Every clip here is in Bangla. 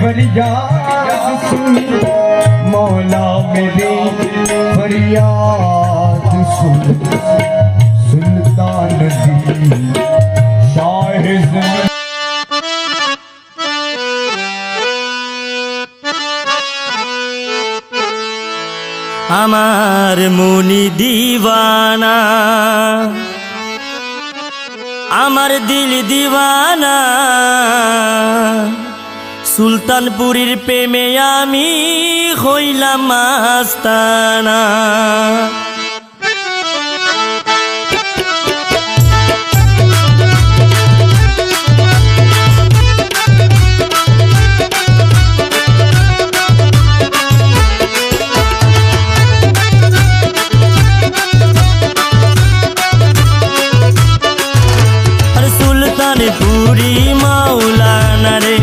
फरियाद सुन मौला मेरी फरियाद सुन सुल्तान दी शाह ज़मीं। আমার মনি দিওয়ানা আমার দিল দিওয়ানা সুলতানপুরীর প্রেমে আমি হইলাম মাস্তানা। সুলতানপুরি মাওলানা রে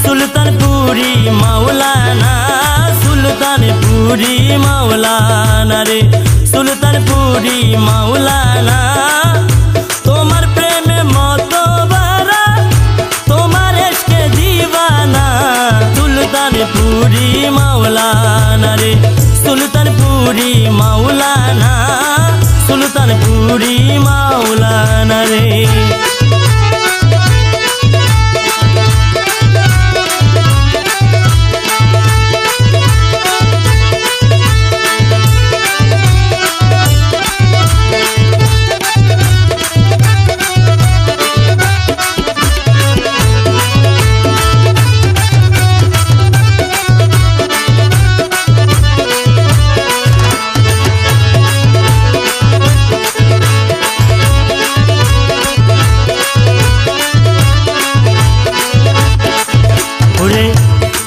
সুলতানপুরি মাওলানা সুলতানপুরি মাওলানা রে সুলতানপুরি মাওলানা তোমার প্রেমে মত বারা তোমার ইশকে দিওয়ানা সুলতানপুরি মাওলানা রে সুলতানপুরি মাওলানা সুলতানপুরি মাওলানা রে।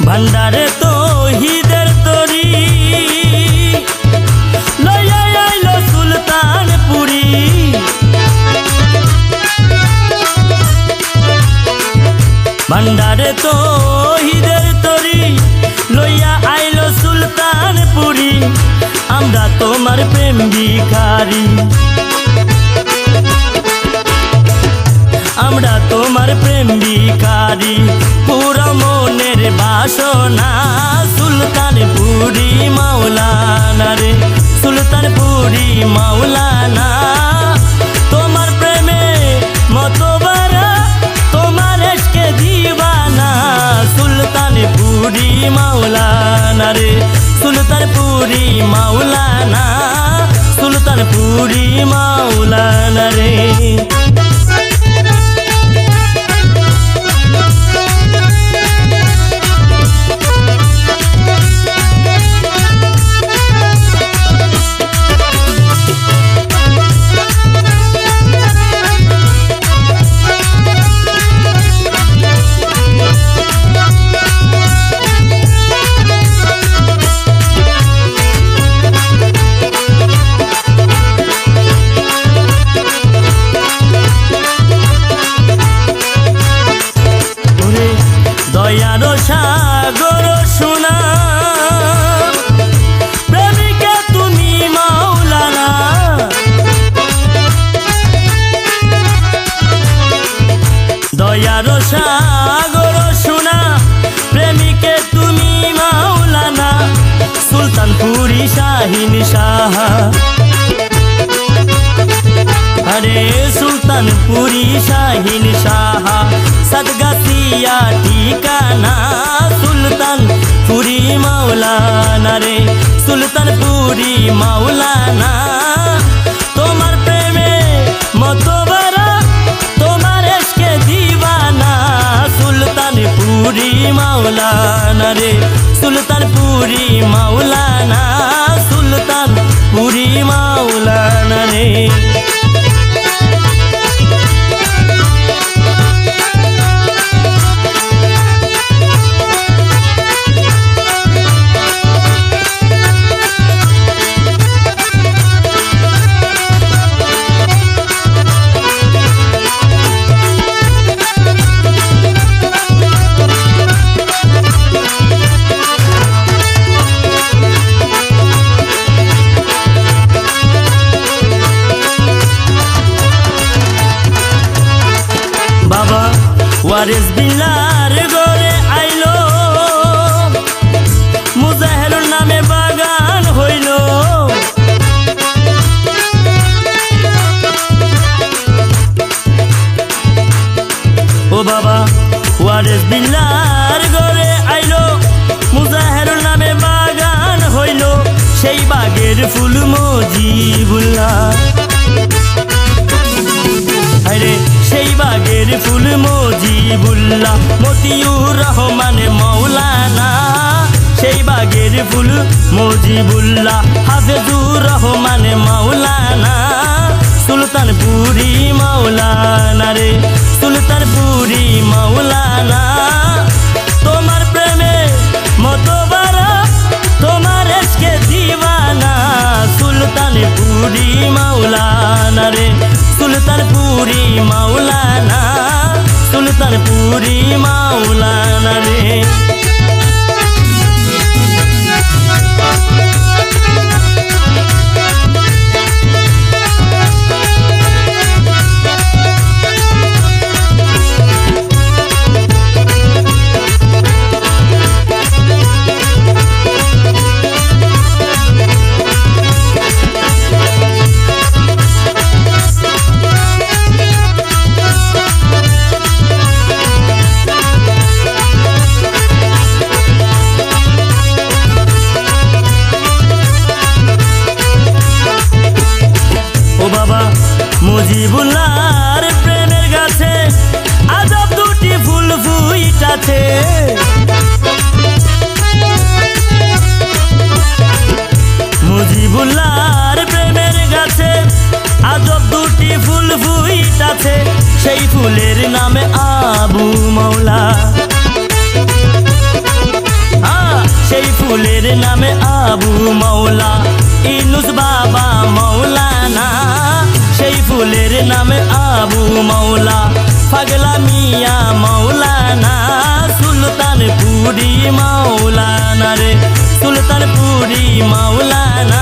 ভান্ডারে তো হিদের তরি লইয়া আইলো সুলতানপুরি ভান্ডারে তো হিদের তরি লইয়া আইলো সুলতানপুরি আমরা তোমার প্রেম ভিখারি আমরা তোমার প্রেম ভিখারি পুরা মনের বাসনা সুলতানপুরি মাওলানা রে সুলতানপুরি মাওলানা তোমার প্রেমে মতবারা তোমার ইশকে দিওয়ানা সুলতানপুরি মাওলানা রে সুলতানপুরি মাওলানা সুলতানপুরি মাওলানা রে। দয়ার সাগর সোনা প্রেমিকা তুমি মাওলানা দয়ার সাগর সোনা প্রেমিকে তুমি মাওলানা সুলতানপুরি শাহিন শাহ अरे सुल्तानपुरी शाहीन शाह सदगतिया ठिकाना सुल्तानपुरी माওলানা रे सुल्तानपुरी माওলানা তোমার প্রেমে মতবারা তোমার ইশকে দিওয়ানা সুলতানপুরি মাওলানা রে সুলতানপুরি মাওলানা সুলতানপুরি মাওলানা রে। ওয়ারিস বিল্লার ঘরে আইলো ও বাবা ওয়ারেস বিল্লার ঘরে আইলো মুজাহেরুল নামে বাগান হইল সেই বাগের ফুল মজিবুল্লাহ আরে সেই বাগের ফুল মজিবুল্লাহ মতিউর রহমান মাওলানা সেই বাগের ফুল মজিবুল্লাহ হাফেজুর রহমান মাওলানা সুলতানপুরি মাওলানা রে সুলতানপুরি মাওলানা তোমার প্রেমে মতবারা তোমার এসকে দিওয়ানা সুলতানপুরি মাওলানা রে সুলতানপুরি মাওলানা সুলতানপুরি মাওলানা রে মুজিবুল্লাহর প্রেমের গাছে আজব দুটি ফুল ফুইটাছে মুজিবুল্লাহর প্রেমের গাছে আজব দুটি ফুল ফুইটাছে সেই ফুলের নামে আবু মাওলা সেই ফুলের নামে আবু মাওলা ইনুস বাবা মাওলানা সেই ফুলের নামে আবু মাওলা পাগলা মিয়া মাওলানা সুলতানপুরি মাওলানা রে সুলতানপুরি মাওলানা